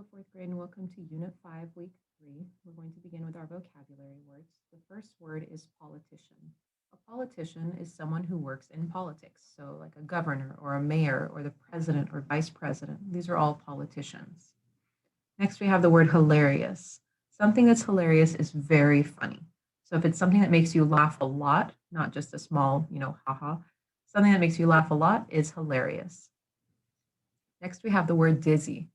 Hello, fourth grade, and welcome to Unit 5, Week 3. We're going to begin with our vocabulary words. The first word is politician. A politician is someone who works in politics, so like a governor or a mayor or the president or vice president. These are all politicians. Next, we have the word hilarious. Something that's hilarious is very funny. So if it's something that makes you laugh a lot, not just a small, haha, something that makes you laugh a lot is hilarious. Next, we have the word dizzy.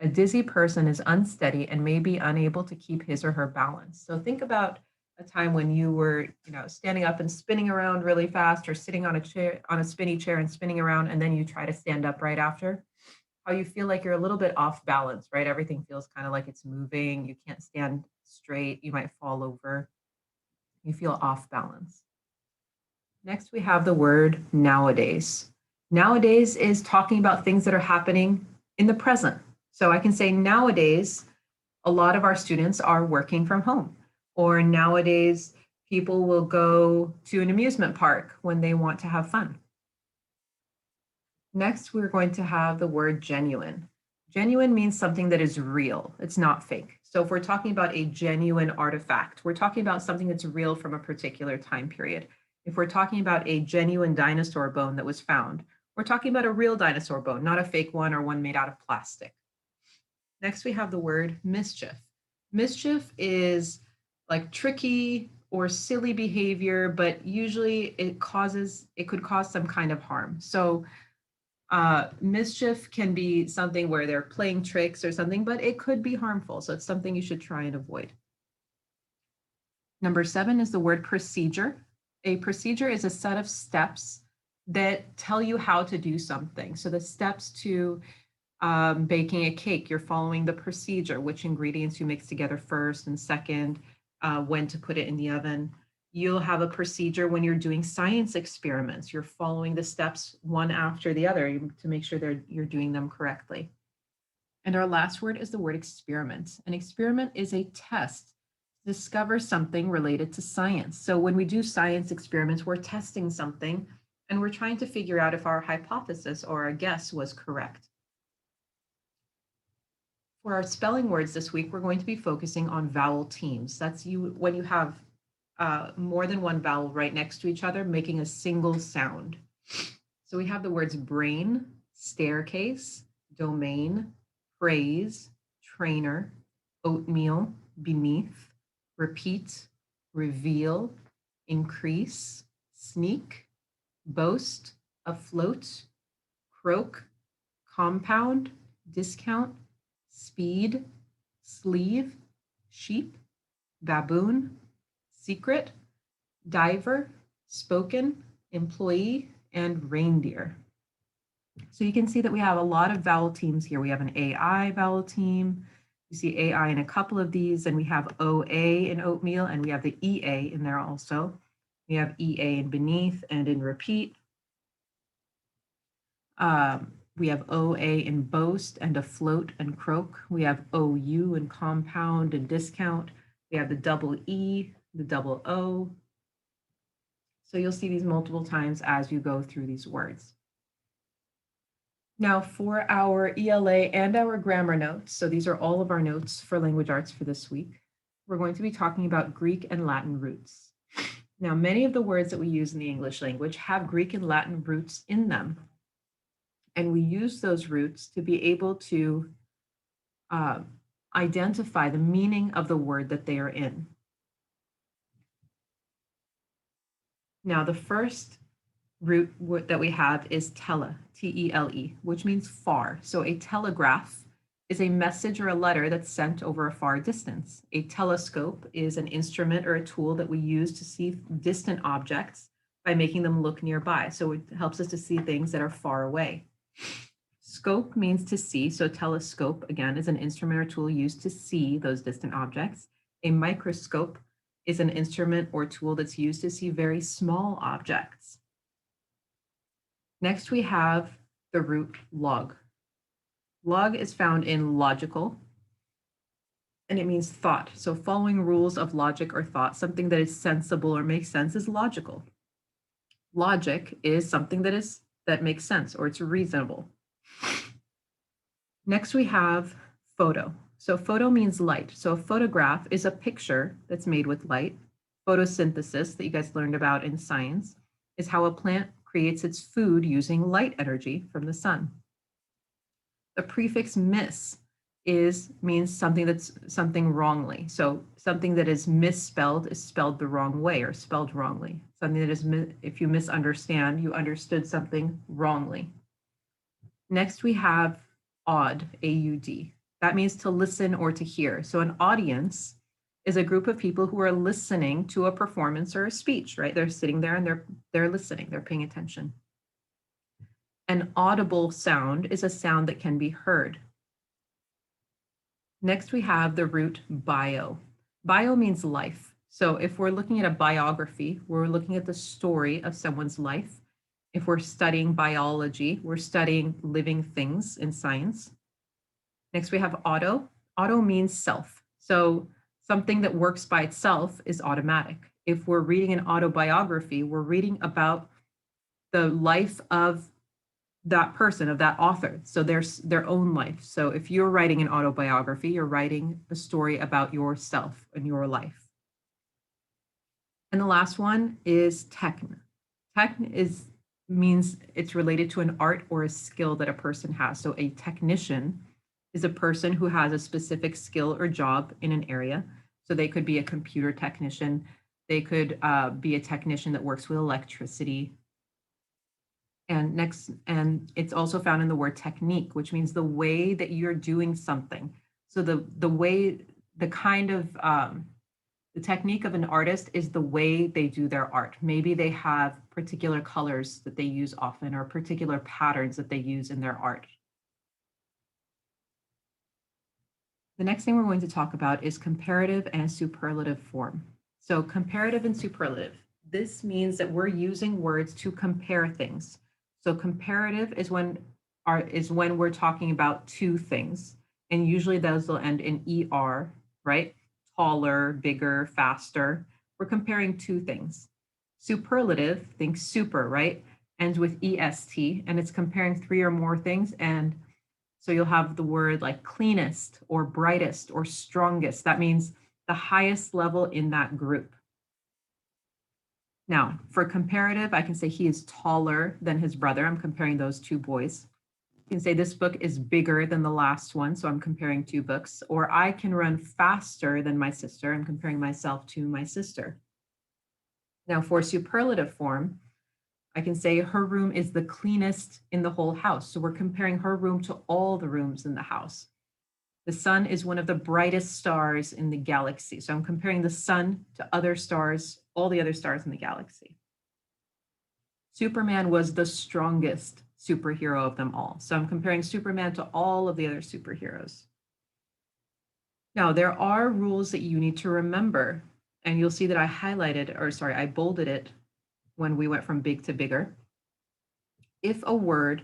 A dizzy person is unsteady and may be unable to keep his or her balance. So think about a time when you were, standing up and spinning around really fast, or sitting on a chair, on a spinny chair and spinning around, and then you try to stand up right after. How you feel like you're a little bit off balance, right? Everything feels kind of like it's moving. You can't stand straight. You might fall over. You feel off balance. Next, we have the word nowadays. Nowadays is talking about things that are happening in the present. So I can say nowadays, a lot of our students are working from home, or nowadays people will go to an amusement park when they want to have fun. Next, we're going to have the word genuine. Genuine means something that is real. It's not fake. So if we're talking about a genuine artifact, we're talking about something that's real from a particular time period. If we're talking about a genuine dinosaur bone that was found, we're talking about a real dinosaur bone, not a fake one or one made out of plastic. Next, we have the word mischief. Mischief is like tricky or silly behavior, but usually it could cause some kind of harm. So mischief can be something where they're playing tricks or something, but it could be harmful. So it's something you should try and avoid. Number 7 is the word procedure. A procedure is a set of steps that tell you how to do something. So the steps to baking a cake, you're following the procedure, which ingredients you mix together first and second, when to put it in the oven. You'll have a procedure when you're doing science experiments. You're following the steps one after the other to make sure you're doing them correctly. And our last word is the word experiment. An experiment is a test to discover something related to science. So when we do science experiments, we're testing something and we're trying to figure out if our hypothesis or our guess was correct. For our spelling words this week, we're going to be focusing on vowel teams. That's when you have more than one vowel right next to each other, making a single sound. So we have the words brain, staircase, domain, praise, trainer, oatmeal, beneath, repeat, reveal, increase, sneak, boast, afloat, croak, compound, discount, speed, sleeve, sheep, baboon, secret, diver, spoken, employee, and reindeer. So you can see that we have a lot of vowel teams here. We have an AI vowel team. You see AI in a couple of these, and we have OA in oatmeal, and we have the EA in there also. We have EA in beneath and in repeat. We have OA in boast and afloat and croak. We have OU in compound and discount. We have the double E, the double O. So you'll see these multiple times as you go through these words. Now for our ELA and our grammar notes, so these are all of our notes for language arts for this week, we're going to be talking about Greek and Latin roots. Now, many of the words that we use in the English language have Greek and Latin roots in them. And we use those roots to be able to identify the meaning of the word that they are in. Now, the first root that we have is tele, T-E-L-E, which means far. So a telegraph is a message or a letter that's sent over a far distance. A telescope is an instrument or a tool that we use to see distant objects by making them look nearby. So it helps us to see things that are far away. Scope means to see. So telescope, again, is an instrument or tool used to see those distant objects. A microscope is an instrument or tool that's used to see very small objects. Next, we have the root log. Log is found in logical, and it means thought. So following rules of logic or thought, something that is sensible or makes sense is logical. Logic is something that makes sense or it's reasonable. Next, we have photo. So photo means light. So a photograph is a picture that's made with light. Photosynthesis that you guys learned about in science is how a plant creates its food using light energy from the sun. The prefix miss means something wrongly. So something that is misspelled is spelled the wrong way or spelled wrongly. Something that is, if you misunderstand, you understood something wrongly. Next, we have aud, A-U-D. That means to listen or to hear. So an audience is a group of people who are listening to a performance or a speech, right? They're sitting there and they're listening, they're paying attention. An audible sound is a sound that can be heard. Next, we have the root bio. Bio means life. So if we're looking at a biography, we're looking at the story of someone's life. If we're studying biology, we're studying living things in science. Next, we have auto. Auto means self. So something that works by itself is automatic. If we're reading an autobiography, we're reading about the life of that person, of that author. So their own life. So if you're writing an autobiography, you're writing a story about yourself and your life. And the last one is techn. Techn means it's related to an art or a skill that a person has. So a technician is a person who has a specific skill or job in an area. So they could be a computer technician. They could be a technician that works with electricity. And it's also found in the word technique, which means the way that you're doing something. So the technique of an artist is the way they do their art. Maybe they have particular colors that they use often or particular patterns that they use in their art. The next thing we're going to talk about is comparative and superlative form. So comparative and superlative. This means that we're using words to compare things. So comparative is when we're talking about two things, and usually those will end in ER, right? Taller, bigger, faster. We're comparing two things. Superlative, think super, right? Ends with EST, and it's comparing three or more things. And so you'll have the word like cleanest or brightest or strongest. That means the highest level in that group. Now, for comparative, I can say he is taller than his brother. I'm comparing those two boys. You can say this book is bigger than the last one, so I'm comparing two books. Or I can run faster than my sister. I'm comparing myself to my sister. Now, for superlative form, I can say her room is the cleanest in the whole house. So we're comparing her room to all the rooms in the house. The sun is one of the brightest stars in the galaxy. So I'm comparing the sun to other stars, all the other stars in the galaxy. Superman was the strongest superhero of them all. So I'm comparing Superman to all of the other superheroes. Now, there are rules that you need to remember. And you'll see that I bolded it when we went from big to bigger. If a word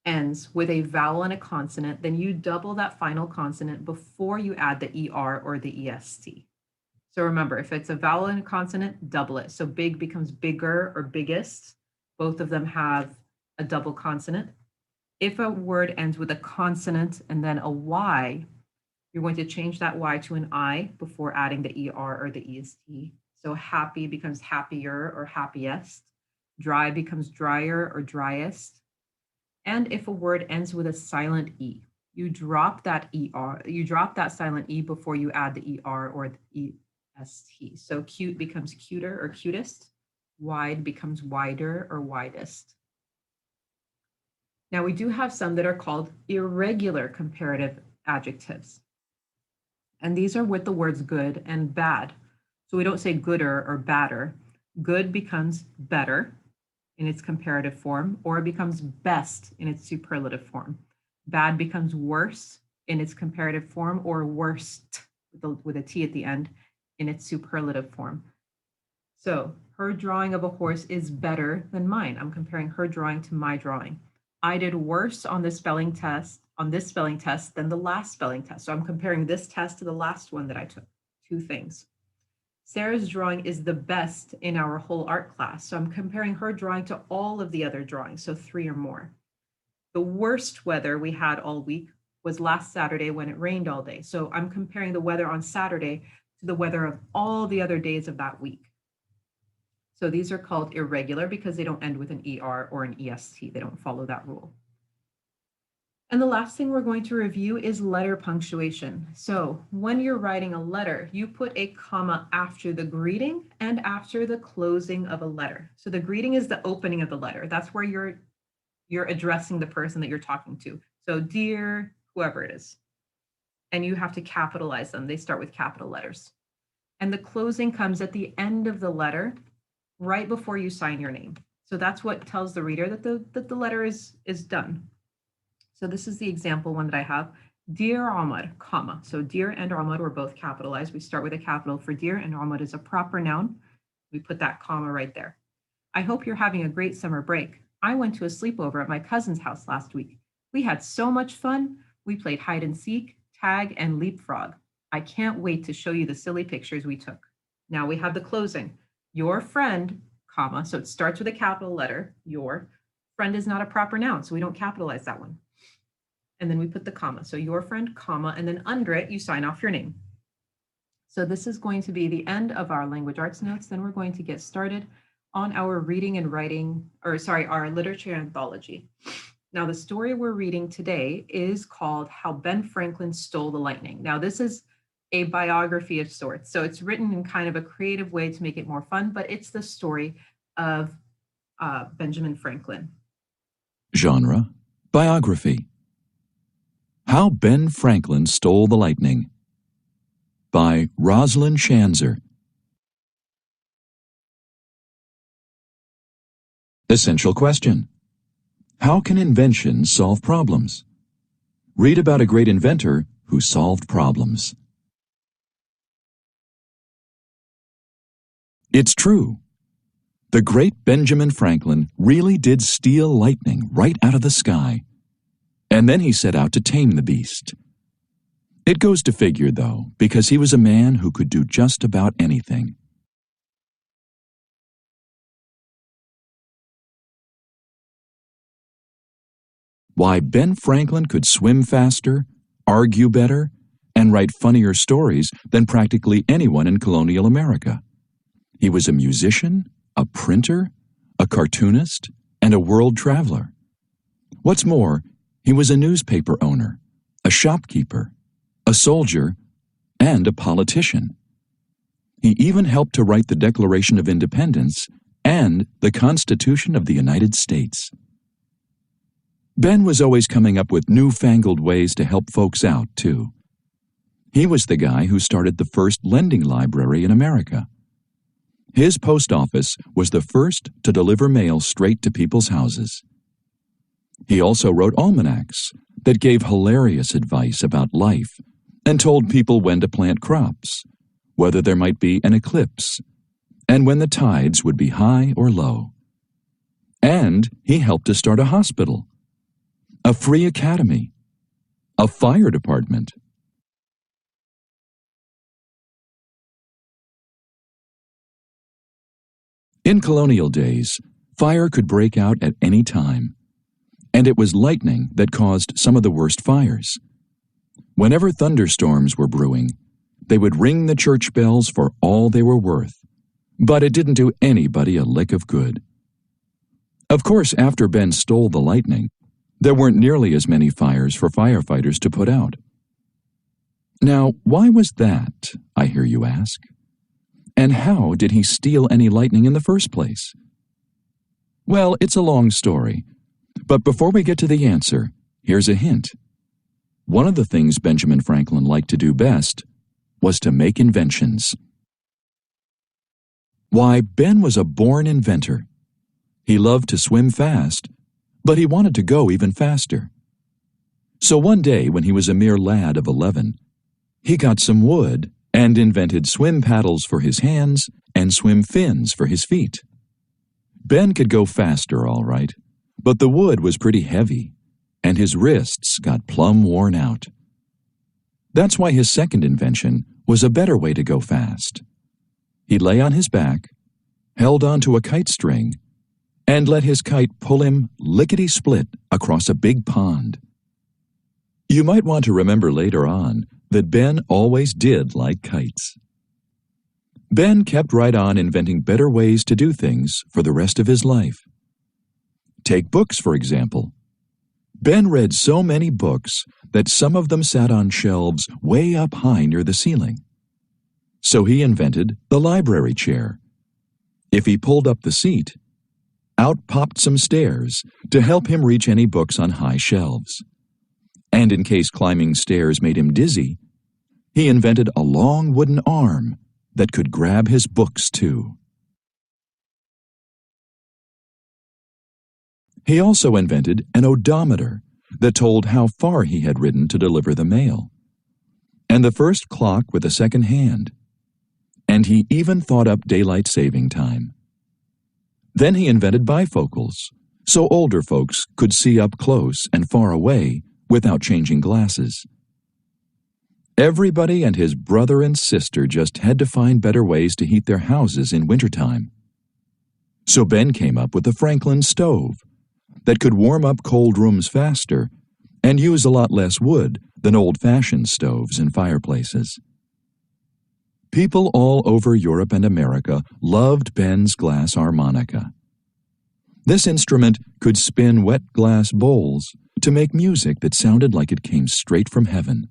ends with a vowel and a consonant, then you double that final consonant before you add the ER or the EST. So remember, if it's a vowel and a consonant, double it. So big becomes bigger or biggest. Both of them have a double consonant. If a word ends with a consonant and then a Y, you're going to change that Y to an I before adding the ER or the EST. So happy becomes happier or happiest. Dry becomes drier or driest. And if a word ends with a silent E, you drop that silent E before you add the ER or the EST. So cute becomes cuter or cutest. Wide becomes wider or widest. Now we do have some that are called irregular comparative adjectives. And these are with the words good and bad. So we don't say gooder or badder. Good becomes better in its comparative form, or it becomes best in its superlative form. Bad becomes worse in its comparative form, or worst with a T at the end in its superlative form. So her drawing of a horse is better than mine. I'm comparing her drawing to my drawing. I did worse on this spelling test than the last spelling test. So I'm comparing this test to the last one that I took. Two things. Sarah's drawing is the best in our whole art class. So I'm comparing her drawing to all of the other drawings, so three or more. The worst weather we had all week was last Saturday when it rained all day. So I'm comparing the weather on Saturday to the weather of all the other days of that week. So these are called irregular because they don't end with an ER or an EST. They don't follow that rule. And the last thing we're going to review is letter punctuation. So when you're writing a letter, you put a comma after the greeting and after the closing of a letter. So the greeting is the opening of the letter. That's where you're addressing the person that you're talking to. So dear, whoever it is. And you have to capitalize them. They start with capital letters. And the closing comes at the end of the letter, right before you sign your name. So that's what tells the reader that the letter is done. So this is the example one that I have. Dear Ahmad, comma. So dear and Ahmad were both capitalized. We start with a capital for dear, and Ahmad is a proper noun. We put that comma right there. I hope you're having a great summer break. I went to a sleepover at my cousin's house last week. We had so much fun. We played hide and seek, tag, and leapfrog. I can't wait to show you the silly pictures we took. Now we have the closing. Your friend, comma. So it starts with a capital letter. Your friend is not a proper noun, so we don't capitalize that one. And then we put the comma. So your friend, comma, and then under it, you sign off your name. So this is going to be the end of our language arts notes. Then we're going to get started on our reading and writing, our literature anthology. Now, the story we're reading today is called How Ben Franklin Stole the Lightning. Now, this is a biography of sorts. So it's written in kind of a creative way to make it more fun, but it's the story of Benjamin Franklin. Genre, biography. How Ben Franklin Stole the Lightning by Rosalind Shanzer. Essential question. How can inventions solve problems? Read about a great inventor who solved problems. It's true. The great Benjamin Franklin really did steal lightning right out of the sky. And then he set out to tame the beast. It goes to figure, though, because he was a man who could do just about anything. Why Ben Franklin could swim faster, argue better, and write funnier stories than practically anyone in colonial America. He was a musician, a printer, a cartoonist, and a world traveler. What's more, he was a newspaper owner, a shopkeeper, a soldier, and a politician. He even helped to write the Declaration of Independence and the Constitution of the United States. Ben was always coming up with newfangled ways to help folks out, too. He was the guy who started the first lending library in America. His post office was the first to deliver mail straight to people's houses. He also wrote almanacs that gave hilarious advice about life and told people when to plant crops, whether there might be an eclipse, and when the tides would be high or low. And he helped to start a hospital, a free academy, a fire department. In colonial days, fire could break out at any time, and it was lightning that caused some of the worst fires. Whenever thunderstorms were brewing, they would ring the church bells for all they were worth, but it didn't do anybody a lick of good. Of course, after Ben stole the lightning, there weren't nearly as many fires for firefighters to put out. Now, why was that, I hear you ask? And how did he steal any lightning in the first place? Well, it's a long story. But before we get to the answer, here's a hint. One of the things Benjamin Franklin liked to do best was to make inventions. Why, Ben was a born inventor. He loved to swim fast, but he wanted to go even faster. So one day, when he was a mere lad of 11, he got some wood and invented swim paddles for his hands and swim fins for his feet. Ben could go faster, all right, but the wood was pretty heavy, and his wrists got plumb worn out. That's why his second invention was a better way to go fast. He lay on his back, held onto a kite string, and let his kite pull him lickety-split across a big pond. You might want to remember later on that Ben always did like kites. Ben kept right on inventing better ways to do things for the rest of his life. Take books, for example. Ben read so many books that some of them sat on shelves way up high near the ceiling. So he invented the library chair. If he pulled up the seat, out popped some stairs to help him reach any books on high shelves. And in case climbing stairs made him dizzy, he invented a long wooden arm that could grab his books too. He also invented an odometer that told how far he had ridden to deliver the mail, and the first clock with a second hand, and he even thought up daylight saving time. Then he invented bifocals, so older folks could see up close and far away without changing glasses. Everybody and his brother and sister just had to find better ways to heat their houses in wintertime. So Ben came up with the Franklin stove that could warm up cold rooms faster and use a lot less wood than old-fashioned stoves and fireplaces. People all over Europe and America loved Ben's glass harmonica. This instrument could spin wet glass bowls to make music that sounded like it came straight from heaven.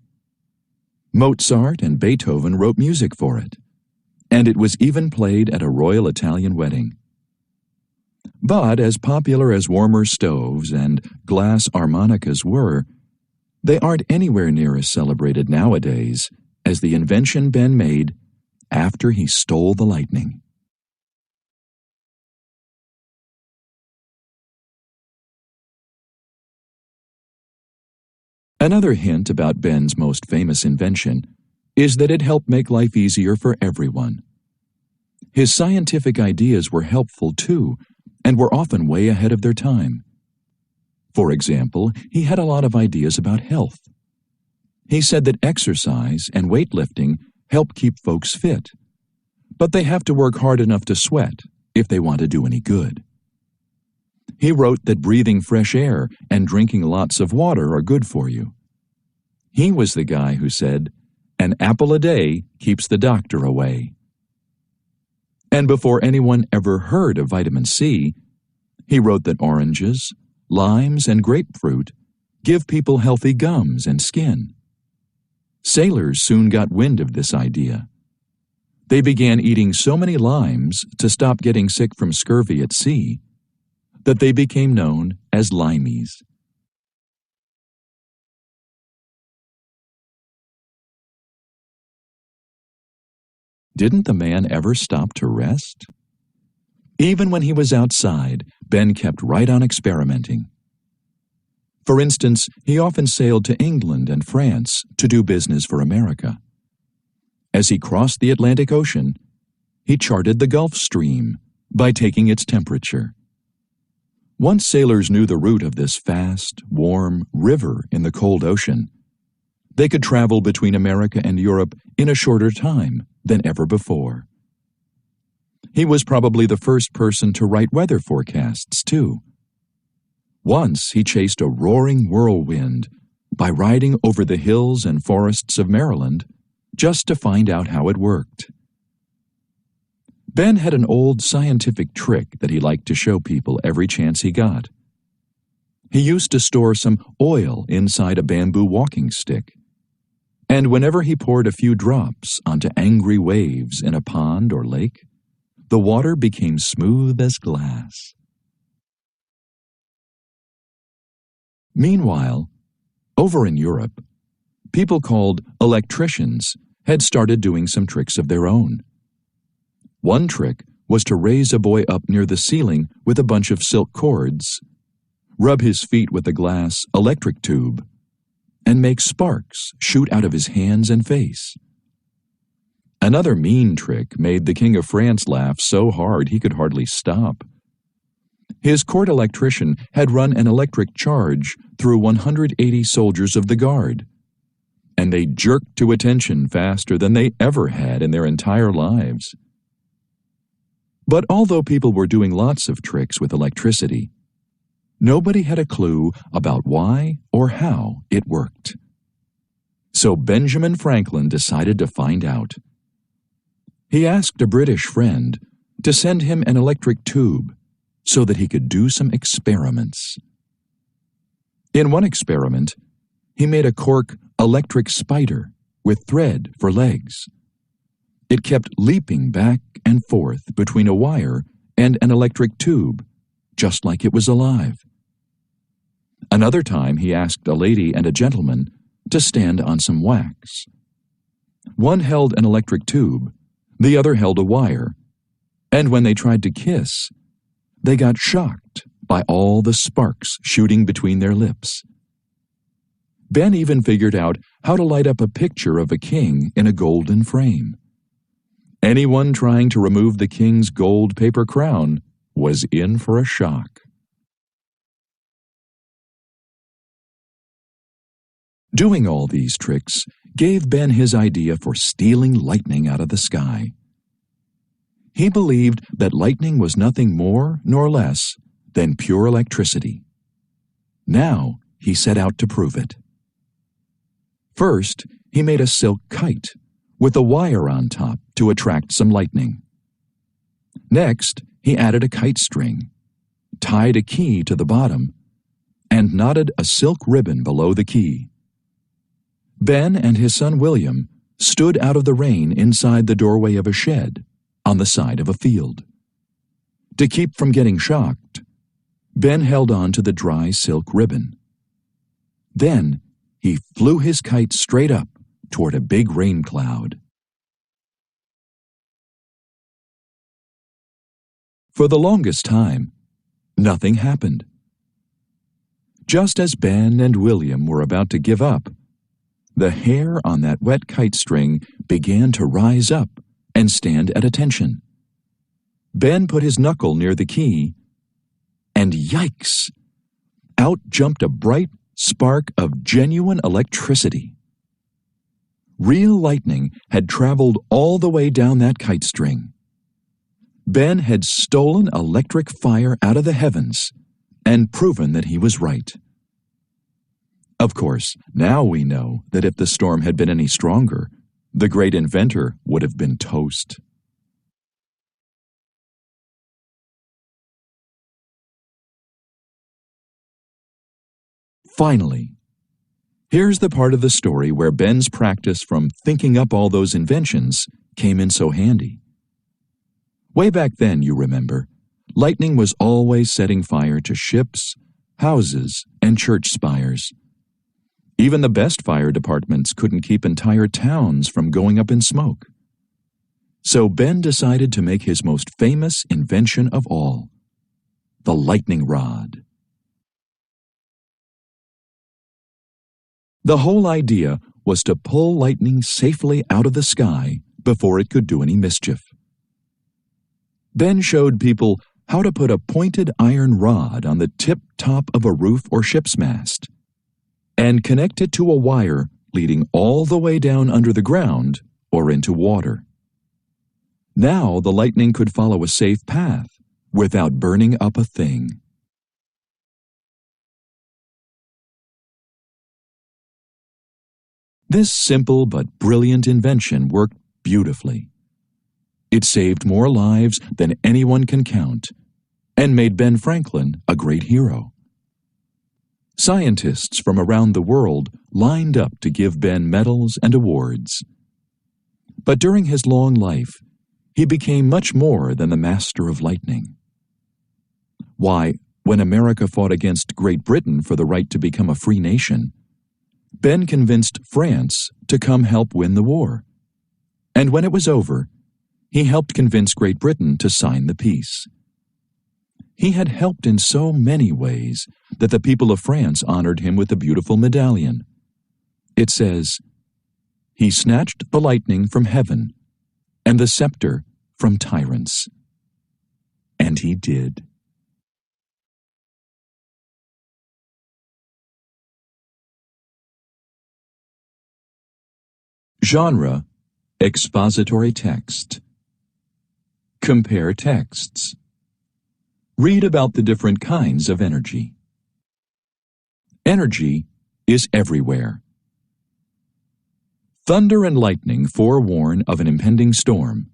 Mozart and Beethoven wrote music for it, and it was even played at a royal Italian wedding. But as popular as warmer stoves and glass harmonicas were, they aren't anywhere near as celebrated nowadays as the invention Ben made after he stole the lightning. Another hint about Ben's most famous invention is that it helped make life easier for everyone. His scientific ideas were helpful too, and were often way ahead of their time. For example, he had a lot of ideas about health. He said that exercise and weightlifting help keep folks fit, but they have to work hard enough to sweat if they want to do any good. He wrote that breathing fresh air and drinking lots of water are good for you. He was the guy who said, "An apple a day keeps the doctor away." And before anyone ever heard of vitamin C, he wrote that oranges, limes, and grapefruit give people healthy gums and skin. Sailors soon got wind of this idea. They began eating so many limes to stop getting sick from scurvy at sea that they became known as limeys. Didn't the man ever stop to rest? Even when he was outside, Ben kept right on experimenting. For instance, he often sailed to England and France to do business for America. As he crossed the Atlantic Ocean, he charted the Gulf Stream by taking its temperature. Once sailors knew the route of this fast, warm river in the cold ocean, they could travel between America and Europe in a shorter time than ever before. He was probably the first person to write weather forecasts, too. Once he chased a roaring whirlwind by riding over the hills and forests of Maryland just to find out how it worked. Ben had an old scientific trick that he liked to show people every chance he got. He used to store some oil inside a bamboo walking stick, and whenever he poured a few drops onto angry waves in a pond or lake, the water became smooth as glass. Meanwhile, over in Europe, people called electricians had started doing some tricks of their own. One trick was to raise a boy up near the ceiling with a bunch of silk cords, rub his feet with a glass electric tube, and make sparks shoot out of his hands and face. Another mean trick made the King of France laugh so hard he could hardly stop. His court electrician had run an electric charge through 180 soldiers of the guard, and they jerked to attention faster than they ever had in their entire lives. But although people were doing lots of tricks with electricity, nobody had a clue about why or how it worked. So Benjamin Franklin decided to find out. He asked a British friend to send him an electric tube so that he could do some experiments. In one experiment, he made a cork electric spider with thread for legs. It kept leaping back and forth between a wire and an electric tube, just like it was alive. Another time he asked a lady and a gentleman to stand on some wax. One held an electric tube, the other held a wire, and when they tried to kiss, they got shocked by all the sparks shooting between their lips. Ben even figured out how to light up a picture of a king in a golden frame. Anyone trying to remove the king's gold paper crown was in for a shock. Doing all these tricks gave Ben his idea for stealing lightning out of the sky. He believed that lightning was nothing more nor less than pure electricity. Now he set out to prove it. First, he made a silk kite with a wire on top to attract some lightning. Next, he added a kite string, tied a key to the bottom, and knotted a silk ribbon below the key. Ben and his son William stood out of the rain inside the doorway of a shed on the side of a field. To keep from getting shocked, Ben held on to the dry silk ribbon. Then he flew his kite straight up toward a big rain cloud. For the longest time, nothing happened. Just as Ben and William were about to give up, the hair on that wet kite string began to rise up and stand at attention. Ben put his knuckle near the key, and yikes! Out jumped a bright spark of genuine electricity. Real lightning had traveled all the way down that kite string. Ben had stolen electric fire out of the heavens and proven that he was right. Of course, now we know that if the storm had been any stronger, the great inventor would have been toast. Finally, here's the part of the story where Ben's practice from thinking up all those inventions came in so handy. Way back then, you remember, lightning was always setting fire to ships, houses, and church spires. Even the best fire departments couldn't keep entire towns from going up in smoke. So Ben decided to make his most famous invention of all, the lightning rod. The whole idea was to pull lightning safely out of the sky before it could do any mischief. Ben showed people how to put a pointed iron rod on the tip-top of a roof or ship's mast and connect it to a wire leading all the way down under the ground or into water. Now the lightning could follow a safe path without burning up a thing. This simple but brilliant invention worked beautifully. It saved more lives than anyone can count and made Ben Franklin a great hero. Scientists from around the world lined up to give Ben medals and awards. But during his long life, he became much more than the master of lightning. Why, when America fought against Great Britain for the right to become a free nation, Ben convinced France to come help win the war. And when it was over, he helped convince Great Britain to sign the peace. He had helped in so many ways that the people of France honored him with a beautiful medallion. It says, "He snatched the lightning from heaven and the scepter from tyrants." And he did. Genre: expository text. Compare texts. Read about the different kinds of energy. Energy is everywhere. Thunder and lightning forewarn of an impending storm.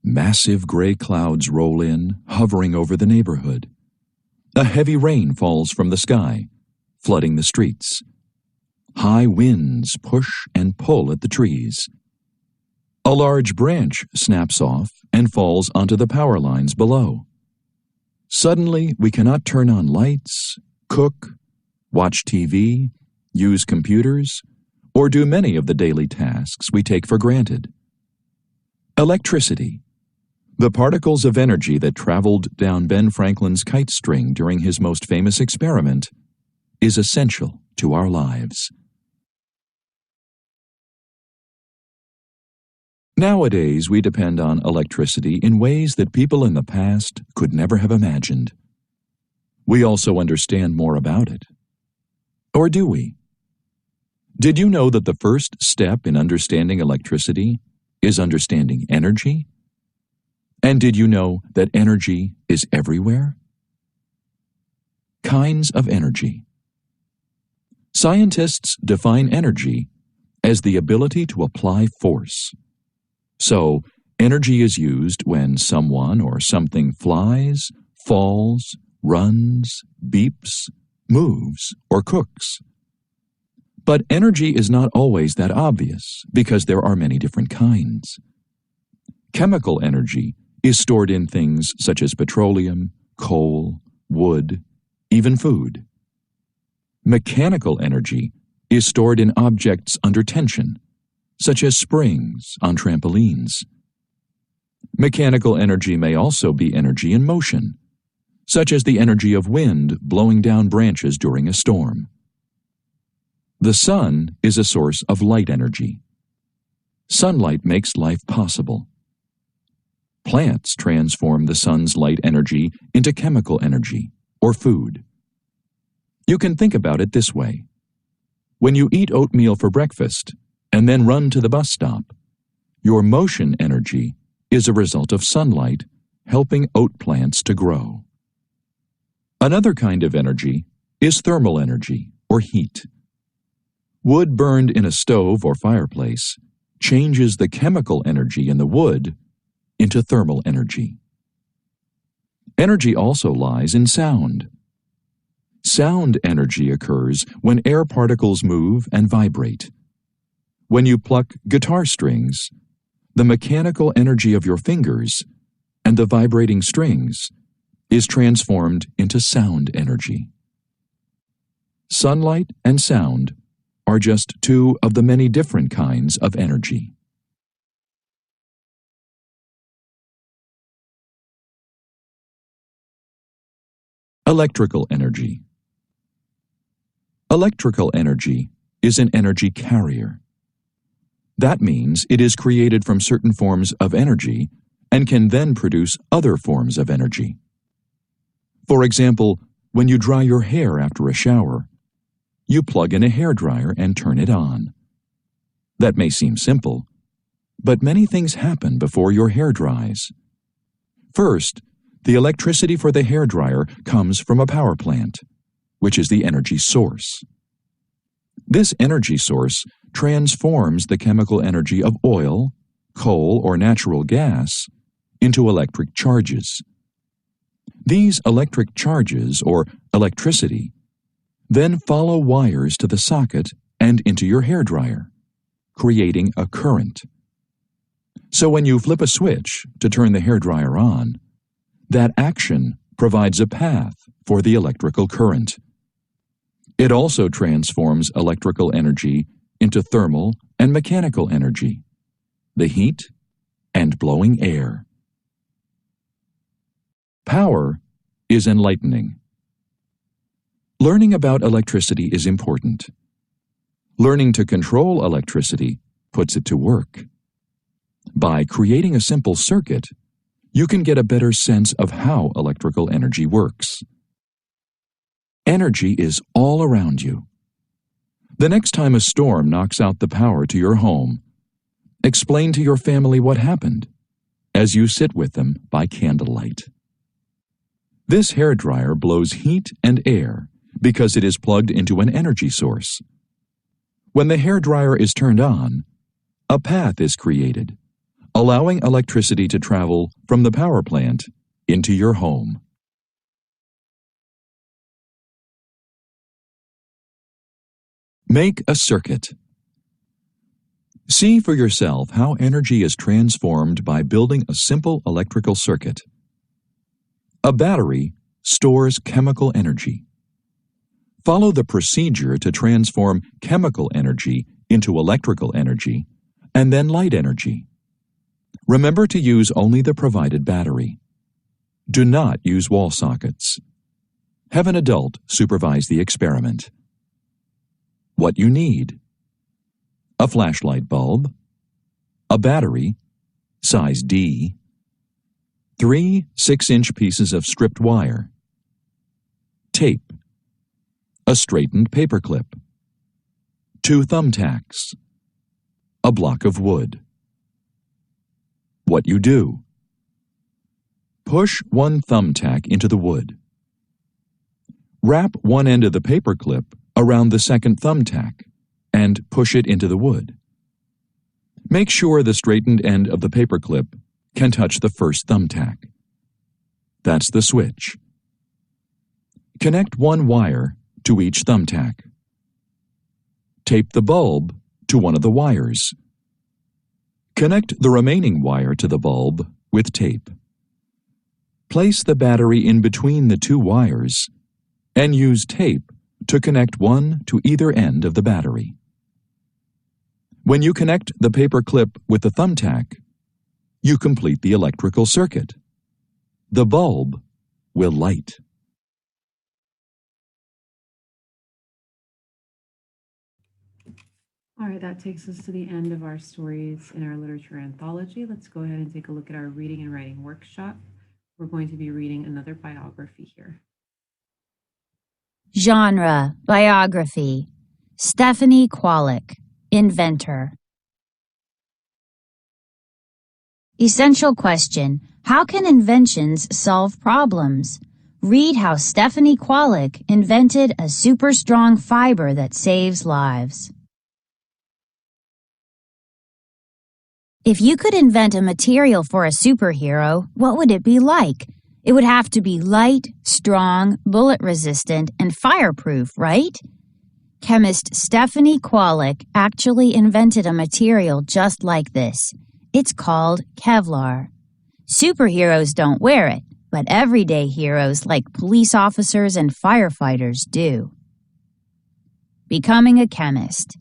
Massive gray clouds roll in, hovering over the neighborhood. A heavy rain falls from the sky, flooding the streets. High winds push and pull at the trees. A large branch snaps off and falls onto the power lines below. Suddenly, we cannot turn on lights, cook, watch TV, use computers, or do many of the daily tasks we take for granted. Electricity, the particles of energy that traveled down Ben Franklin's kite string during his most famous experiment, is essential to our lives. Nowadays, we depend on electricity in ways that people in the past could never have imagined. We also understand more about it. Or do we? Did you know that the first step in understanding electricity is understanding energy? And did you know that energy is everywhere? Kinds of energy. Scientists define energy as the ability to apply force. So, energy is used when someone or something flies, falls, runs, beeps, moves, or cooks. But energy is not always that obvious because there are many different kinds. Chemical energy is stored in things such as petroleum, coal, wood, even food. Mechanical energy is stored in objects under tension, such as springs on trampolines. Mechanical energy may also be energy in motion, such as the energy of wind blowing down branches during a storm. The sun is a source of light energy. Sunlight makes life possible. Plants transform the sun's light energy into chemical energy, or food. You can think about it this way. When you eat oatmeal for breakfast and then run to the bus stop, your motion energy is a result of sunlight helping oat plants to grow. Another kind of energy is thermal energy, or heat. Wood burned in a stove or fireplace changes the chemical energy in the wood into thermal energy. Energy also lies in sound. Sound energy occurs when air particles move and vibrate. When you pluck guitar strings, the mechanical energy of your fingers and the vibrating strings is transformed into sound energy. Sunlight and sound are just two of the many different kinds of energy. Electrical energy. Electrical energy is an energy carrier. That means it is created from certain forms of energy and can then produce other forms of energy. For example, when you dry your hair after a shower, you plug in a hairdryer and turn it on. That may seem simple, but many things happen before your hair dries. First, the electricity for the hairdryer comes from a power plant, which is the energy source. This energy source transforms the chemical energy of oil, coal, or natural gas into electric charges. These electric charges, or electricity, then follow wires to the socket and into your hairdryer, creating a current. So when you flip a switch to turn the hairdryer on, that action provides a path for the electrical current. It also transforms electrical energy into thermal and mechanical energy, the heat and blowing air. Power is enlightening. Learning about electricity is important. Learning to control electricity puts it to work. By creating a simple circuit, you can get a better sense of how electrical energy works. Energy is all around you. The next time a storm knocks out the power to your home, explain to your family what happened as you sit with them by candlelight. This hairdryer blows heat and air because it is plugged into an energy source. When the hairdryer is turned on, A path is created, allowing electricity to travel from the power plant into your home. Make a circuit. See for yourself how energy is transformed by building a simple electrical circuit. A battery stores chemical energy. Follow the procedure to transform chemical energy into electrical energy and then light energy. Remember to use only the provided battery. Do not use wall sockets. Have an adult supervise the experiment. What you need: a flashlight bulb, a battery, size D, 3 6-inch pieces of stripped wire, tape, a straightened paperclip, 2 thumbtacks, a block of wood. What you do: push 1 thumbtack into the wood. Wrap one end of the paperclip around the second thumbtack and push it into the wood. Make sure the straightened end of the paperclip can touch the first thumbtack. That's the switch. Connect 1 wire to each thumbtack. Tape the bulb to one of the wires. Connect the remaining wire to the bulb with tape. Place the battery in between the 2 wires and use tape to connect one to either end of the battery. When you connect the paperclip with the thumbtack, you complete the electrical circuit. The bulb will light. All right, that takes us to the end of our stories in our literature anthology. Let's go ahead and take a look at our reading and writing workshop. We're going to be reading another biography here. Genre: biography. Stephanie Kwolek, inventor. Essential question: how can inventions solve problems? Read how Stephanie Kwolek invented a super strong fiber that saves lives. If you could invent a material for a superhero, what would it be like? It would have to be light, strong, bullet-resistant, and fireproof, right? Chemist Stephanie Kwolek actually invented a material just like this. It's called Kevlar. Superheroes don't wear it, but everyday heroes like police officers and firefighters do. Becoming a chemist.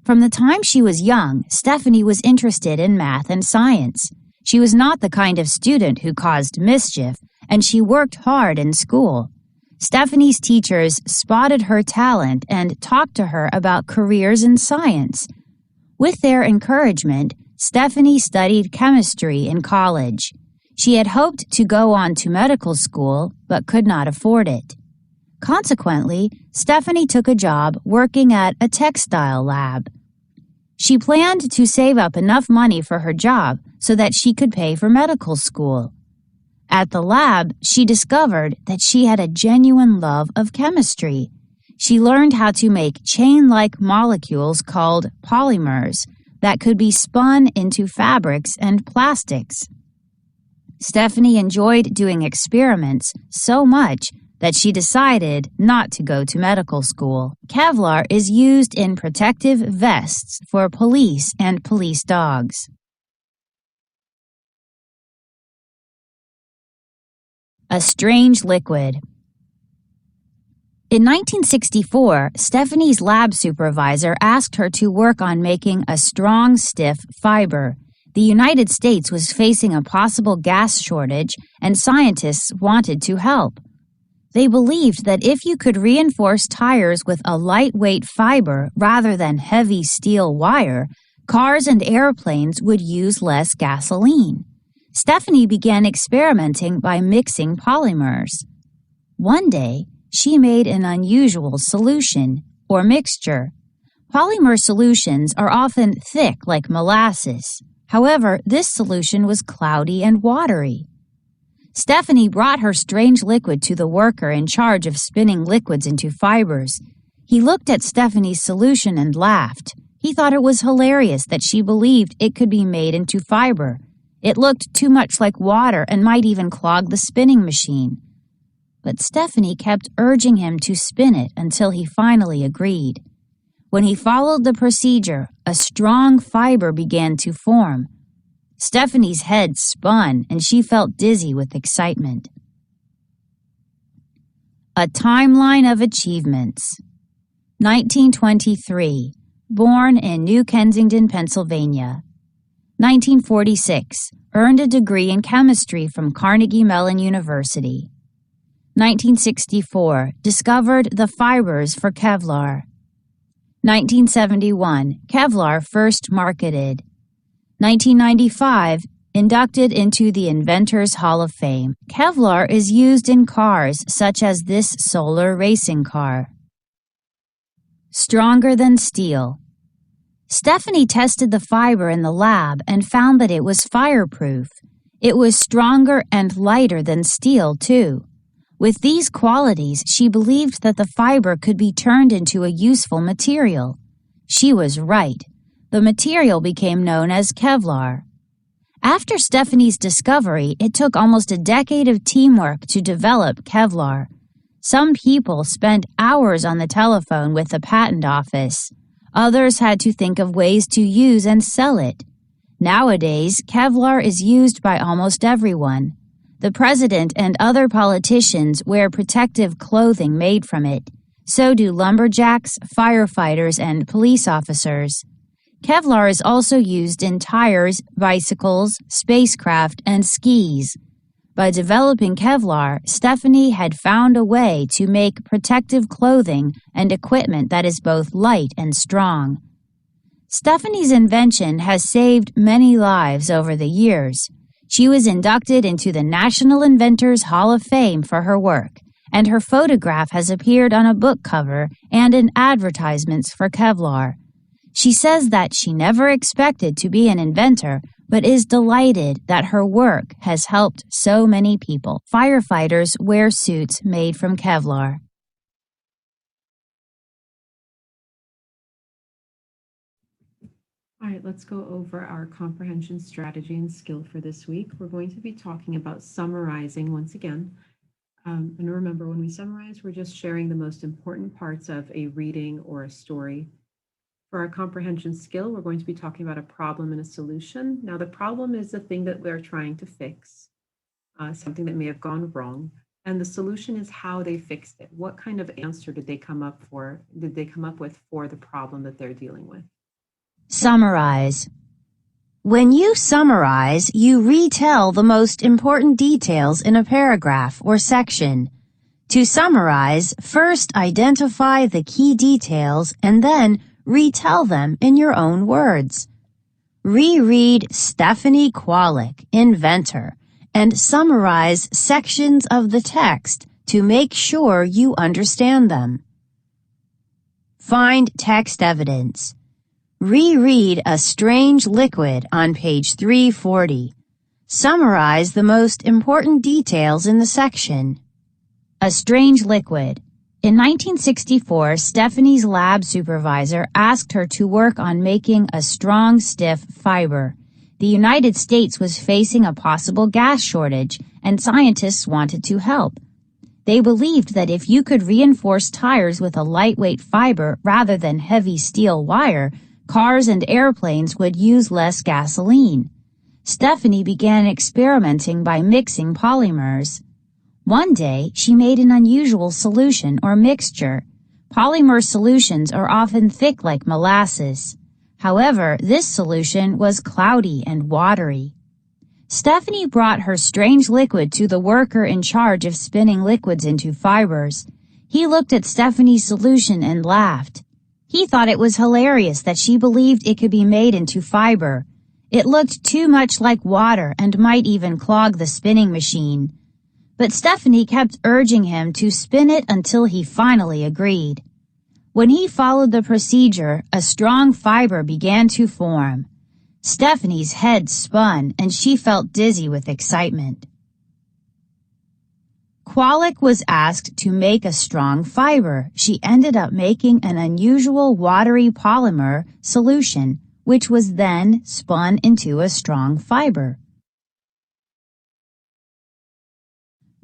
From the time she was young, Stephanie was interested in math and science. She was not the kind of student who caused mischief, and she worked hard in school. Stephanie's teachers spotted her talent and talked to her about careers in science. With their encouragement, Stephanie studied chemistry in college. She had hoped to go on to medical school, but could not afford it. Consequently, Stephanie took a job working at a textile lab. She planned to save up enough money for her job so that she could pay for medical school. At the lab, she discovered that she had a genuine love of chemistry. She learned how to make chain-like molecules called polymers that could be spun into fabrics and plastics. Stephanie enjoyed doing experiments so much that she decided not to go to medical school. Kevlar is used in protective vests for police and police dogs. A strange liquid. In 1964, Stephanie's lab supervisor asked her to work on making a strong, stiff fiber. The United States was facing a possible gas shortage, and scientists wanted to help. They believed that if you could reinforce tires with a lightweight fiber rather than heavy steel wire, cars and airplanes would use less gasoline. Stephanie began experimenting by mixing polymers. One day, she made an unusual solution, or mixture. Polymer solutions are often thick like molasses. However, this solution was cloudy and watery. Stephanie brought her strange liquid to the worker in charge of spinning liquids into fibers. He looked at Stephanie's solution and laughed. He thought it was hilarious that she believed it could be made into fiber. It looked too much like water and might even clog the spinning machine. But Stephanie kept urging him to spin it until he finally agreed. When he followed the procedure, a strong fiber began to form. Stephanie's head spun and she felt dizzy with excitement. A timeline of achievements. 1923, born in New Kensington, Pennsylvania. 1946, earned a degree in chemistry from Carnegie Mellon University. 1964, discovered the fibers for Kevlar. 1971, Kevlar first marketed. 1995, inducted into the Inventors Hall of Fame. Kevlar is used in cars such as this solar racing car. Stronger than steel. Stephanie tested the fiber in the lab and found that it was fireproof. It was stronger and lighter than steel, too. With these qualities, she believed that the fiber could be turned into a useful material. She was right. The material became known as Kevlar. After Stephanie's discovery, it took almost a decade of teamwork to develop Kevlar. Some people spent hours on the telephone with the patent office. Others had to think of ways to use and sell it. Nowadays, Kevlar is used by almost everyone. The president and other politicians wear protective clothing made from it. So do lumberjacks, firefighters, and police officers. Kevlar is also used in tires, bicycles, spacecraft, and skis. By developing Kevlar, Stephanie had found a way to make protective clothing and equipment that is both light and strong. Stephanie's invention has saved many lives over the years. She was inducted into the National Inventors Hall of Fame for her work, and her photograph has appeared on a book cover and in advertisements for Kevlar. She says that she never expected to be an inventor, but is delighted that her work has helped so many people. Firefighters wear suits made from Kevlar. All right, let's go over our comprehension strategy and skill for this week. We're going to be talking about summarizing once again. And remember, when we summarize, we're just sharing the most important parts of a reading or a story. For our comprehension skill, we're going to be talking about a problem and a solution. Now, the problem is the thing that we're trying to fix, something that may have gone wrong. And the solution is how they fixed it. What kind of answer did they come up with for the problem that they're dealing with? Summarize. When you summarize, you retell the most important details in a paragraph or section. To summarize, first identify the key details and then retell them in your own words. Reread Stephanie Kwolek, Inventor, and summarize sections of the text to make sure you understand them. Find text evidence. Reread A Strange Liquid on page 340. Summarize the most important details in the section. A strange liquid. In 1964, Stephanie's lab supervisor asked her to work on making a strong, stiff fiber. The United States was facing a possible gas shortage, and scientists wanted to help. They believed that if you could reinforce tires with a lightweight fiber rather than heavy steel wire, cars and airplanes would use less gasoline. Stephanie began experimenting by mixing polymers. One day, she made an unusual solution or mixture. Polymer solutions are often thick like molasses. However, this solution was cloudy and watery. Stephanie brought her strange liquid to the worker in charge of spinning liquids into fibers. He looked at Stephanie's solution and laughed. He thought it was hilarious that she believed it could be made into fiber. It looked too much like water and might even clog the spinning machine. But Stephanie kept urging him to spin it until he finally agreed. When he followed the procedure, a strong fiber began to form. Stephanie's head spun and she felt dizzy with excitement. Qualic was asked to make a strong fiber. She ended up making an unusual watery polymer solution, which was then spun into a strong fiber.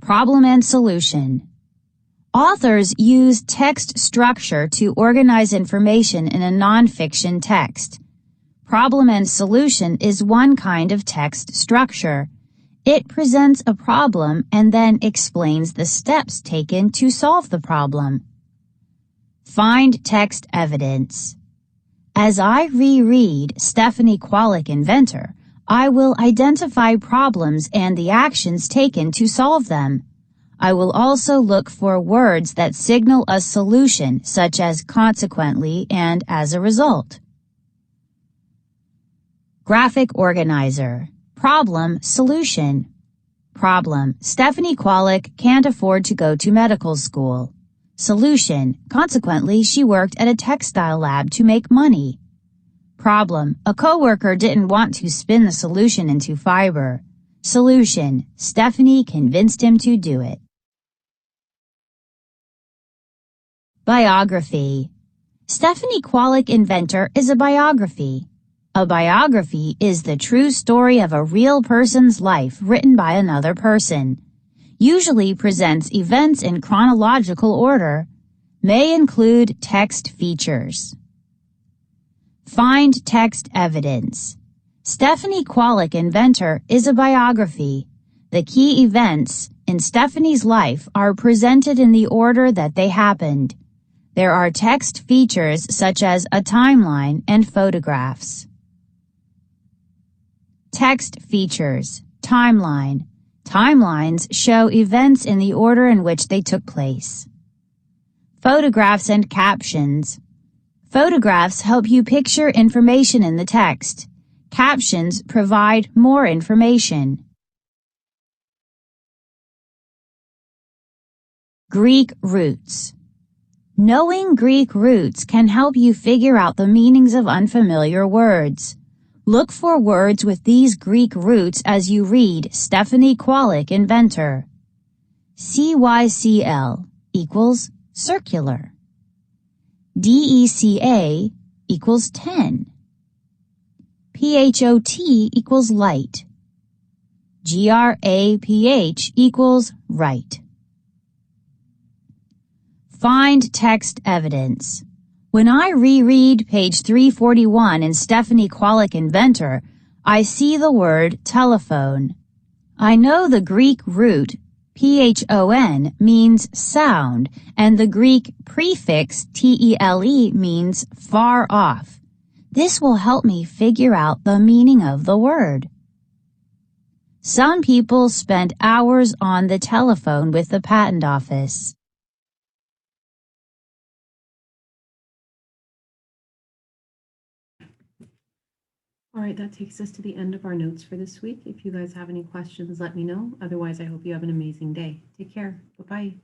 Problem and solution. Authors use text structure to organize information in a nonfiction text. Problem and solution is one kind of text structure. It presents a problem and then explains the steps taken to solve the problem. Find text evidence. As I reread Stephanie Qualic, Inventor, I will identify problems and the actions taken to solve them. I will also look for words that signal a solution, such as consequently and as a result. Graphic organizer. Problem, solution. Problem. Stephanie Qualic can't afford to go to medical school. Solution. Consequently, she worked at a textile lab to make money. Problem. A coworker didn't want to spin the solution into fiber. Solution. Stephanie convinced him to do it. Biography. Stephanie Qualic, Inventor is a biography. A biography is the true story of a real person's life written by another person. Usually presents events in chronological order. May include text features. Find text evidence. Stephanie Qualic, Inventor is a biography. The key events in Stephanie's life are presented in the order that they happened. There are text features such as a timeline and photographs. Text features. Timeline. Timelines show events in the order in which they took place. Photographs and captions. Photographs help you picture information in the text. Captions provide more information. Greek roots. Knowing Greek roots can help you figure out the meanings of unfamiliar words. Look for words with these Greek roots as you read Stephanie Qualic, Inventor. CYCL equals circular. DECA equals 10. PHOT equals light. GRAPH equals right. Find text evidence. When I reread page 341 in Stephanie Qualic, Inventor, I see the word telephone. I know the Greek root PHON means sound, and the Greek prefix TELE means far off. This will help me figure out the meaning of the word. Some people spend hours on the telephone with the patent office. All right, that takes us to the end of our notes for this week. If you guys have any questions, let me know. Otherwise, I hope you have an amazing day. Take care. Bye-bye.